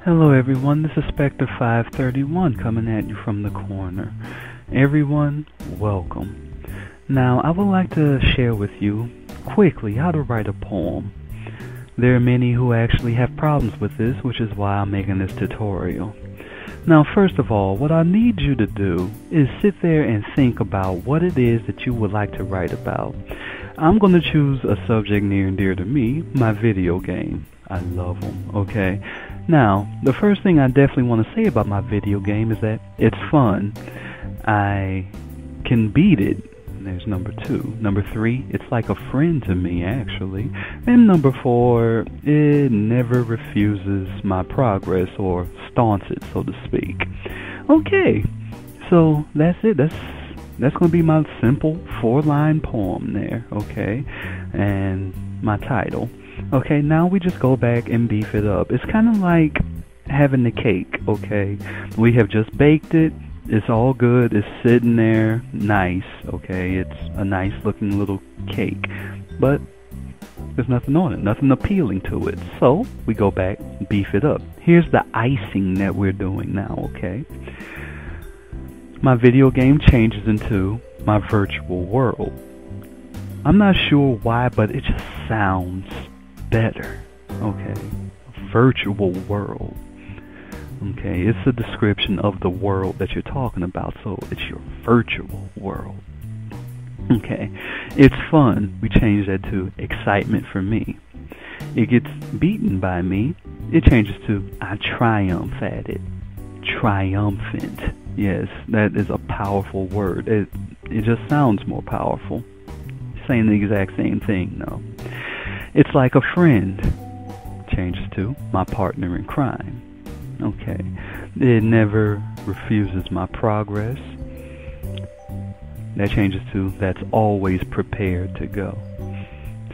Hello everyone, this is Spectre 531 coming at you from the corner. Everyone, welcome. Now, I would like to share with you quickly how to write a poem. There are many who actually have problems with this, which is why I'm making this tutorial. Now, first of all, what I need you to do is sit there and think about what it is that you would like to write about. I'm going to choose a subject near and dear to me, my video game. I love them, okay? Now, the first thing I definitely want to say about my video game is that it's fun. I can beat it. There's number 2. Number 3, it's like a friend to me, actually. And number 4, it never refuses my progress or staunts it, so to speak. Okay, so that's it. That's going to be my simple 4-line poem there, okay? And my title. Okay, now we just go back and beef it up. It's kind of like having the cake, okay? We have just baked it. It's all good. It's sitting there nice, okay? It's a nice looking little cake. But there's nothing on it, nothing appealing to it. So we go back, beef it up. Here's the icing that we're doing now, okay? My video game changes into my virtual world. I'm not sure why, but it just sounds better, okay? Virtual world. Okay, it's a description of the world that you're talking about, so it's your virtual world. Okay, it's fun. We change that to excitement for me. It gets beaten by me. It changes to I triumph at it. Triumphant. Yes, that is a powerful word. It just sounds more powerful. Saying the exact same thing, no. It's like a friend. Changes to my partner in crime. Okay. It never refuses my progress. That changes to that's always prepared to go.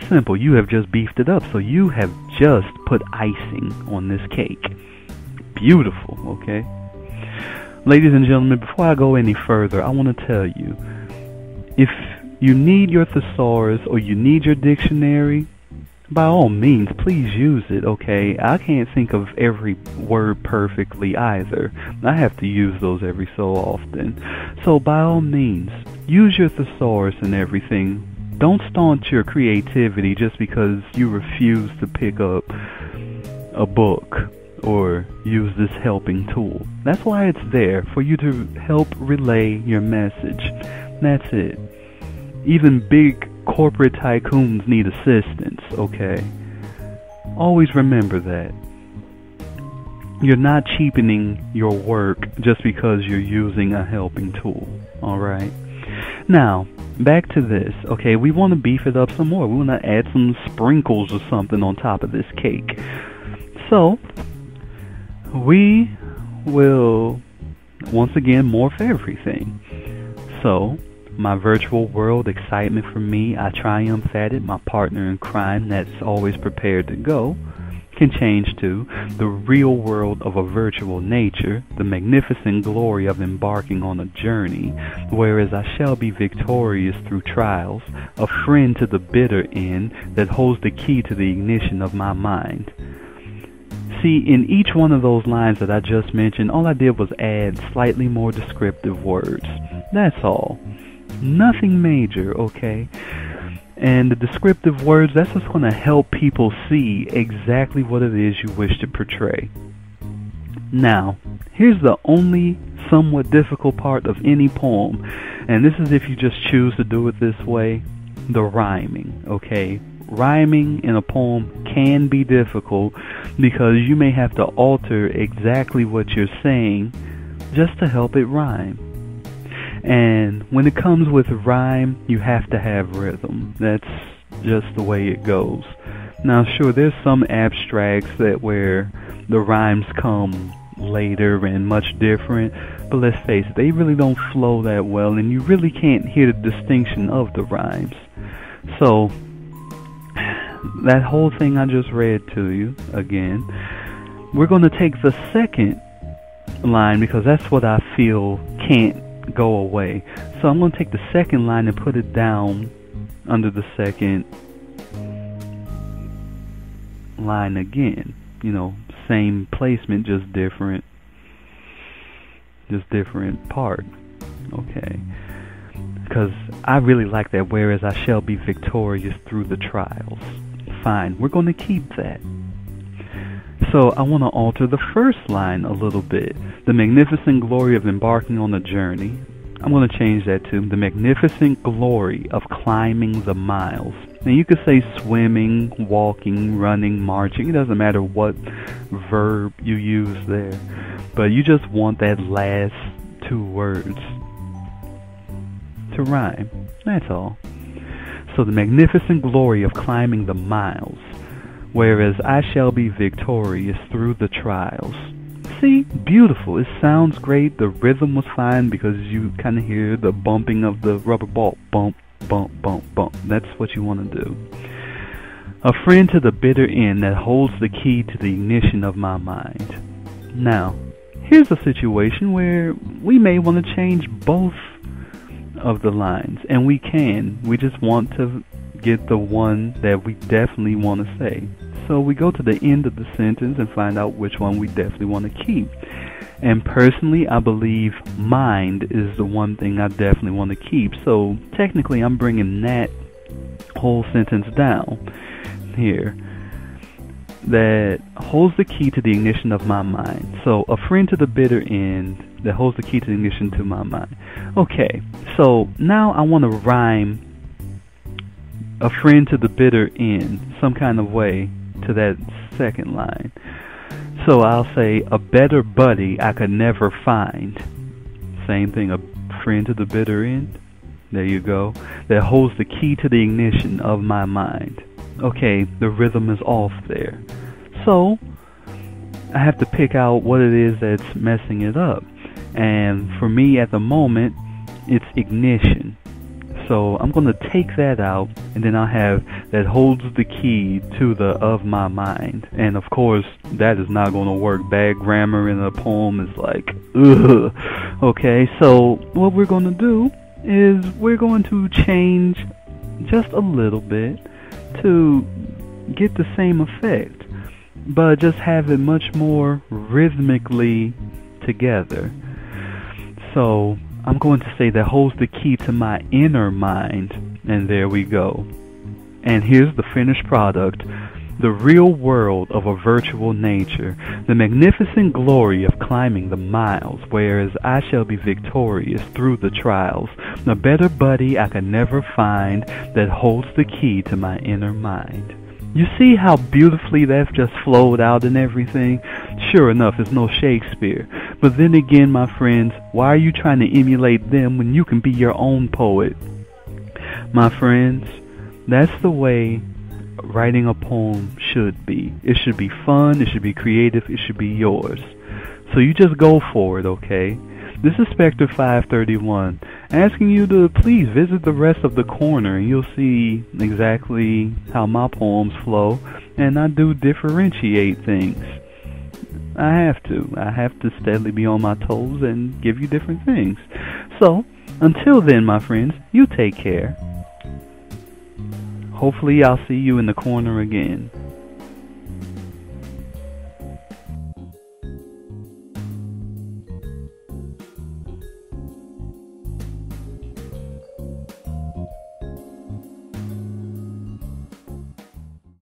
Simple. You have just beefed it up. So you have just put icing on this cake. Beautiful, okay? Ladies and gentlemen, before I go any further, I want to tell you, if you need your thesaurus or you need your dictionary, by all means, please use it, okay? I can't think of every word perfectly either. I have to use those every so often. So by all means, use your thesaurus and everything. Don't staunch your creativity just because you refuse to pick up a book or use this helping tool. That's why it's there, for you to help relay your message. That's it. Even big corporate tycoons need assistance, okay? Always remember that. You're not cheapening your work just because you're using a helping tool, alright? Now, back to this, okay? We want to beef it up some more. We want to add some sprinkles or something on top of this cake. So, we will, once again, morph everything. So, my virtual world, excitement for me, I triumph at it. My partner in crime, that's always prepared to go, can change to the real world of a virtual nature, the magnificent glory of embarking on a journey, whereas I shall be victorious through trials, a friend to the bitter end that holds the key to the ignition of my mind. See, in each one of those lines that I just mentioned, all I did was add slightly more descriptive words. That's all. Nothing major, okay? And the descriptive words, that's what's going to help people see exactly what it is you wish to portray. Now, here's the only somewhat difficult part of any poem, and this is if you just choose to do it this way, the rhyming, okay? Rhyming in a poem can be difficult because you may have to alter exactly what you're saying just to help it rhyme. And when it comes with rhyme, you have to have rhythm. That's just the way it goes. Now, sure, there's some abstracts that where the rhymes come later and much different, but let's face it, they really don't flow that well, and you really can't hear the distinction of the rhymes. So, that whole thing I just read to you, again, we're going to take the second line because that's what I feel can't go away. So I'm going to take the second line and put it down under the second line again. You know, same placement, just different part. Okay. Because I really like that, whereas I shall be victorious through the trials. Fine, we're going to keep that. So I want to alter the first line a little bit. The magnificent glory of embarking on a journey. I'm going to change that to the magnificent glory of climbing the miles. Now you could say swimming, walking, running, marching. It doesn't matter what verb you use there. But you just want that last two words to rhyme. That's all. So the magnificent glory of climbing the miles, whereas I shall be victorious through the trials. See, beautiful. It sounds great. The rhythm was fine because you kind of hear the bumping of the rubber ball. Bump, bump, bump, bump. That's what you want to do. A friend to the bitter end that holds the key to the ignition of my mind. Now, here's a situation where we may want to change both of the lines, and we can. We just want to get the one that we definitely want to say. So we go to the end of the sentence and find out which one we definitely want to keep. And personally, I believe mind is the one thing I definitely want to keep. So technically, I'm bringing that whole sentence down here. That holds the key to the ignition of my mind. So a friend to the bitter end that holds the key to the ignition to my mind. Okay, so now I want to rhyme a friend to the bitter end some kind of way to that second line. So I'll say a better buddy I could never find. Same thing, a friend to the bitter end. There you go. That holds the key to the ignition of my mind. Okay, the rhythm is off there. So I have to pick out what it is that's messing it up. And for me at the moment, it's ignition. So I'm going to take that out, and then I'll have that holds the key to the of my mind. And of course, that is not going to work. Bad grammar in a poem is like, ugh. Okay, so what we're going to do is we're going to change just a little bit to get the same effect, but just have it much more rhythmically together. So I'm going to say that holds the key to my inner mind, and there we go. And here's the finished product. The real world of a virtual nature, the magnificent glory of climbing the miles, whereas I shall be victorious through the trials, a better buddy I could never find that holds the key to my inner mind. You see how beautifully that just flowed out and everything? Sure enough, it's no Shakespeare. But then again, my friends, why are you trying to emulate them when you can be your own poet? My friends, that's the way writing a poem should be. It should be fun, it should be creative, it should be yours. So you just go for it, okay? This is Spectre 531, asking you to please visit the rest of the corner, and you'll see exactly how my poems flow, and I do differentiate things. I have to steadily be on my toes and give you different things. So, until then, my friends, you take care. Hopefully I'll see you in the corner again.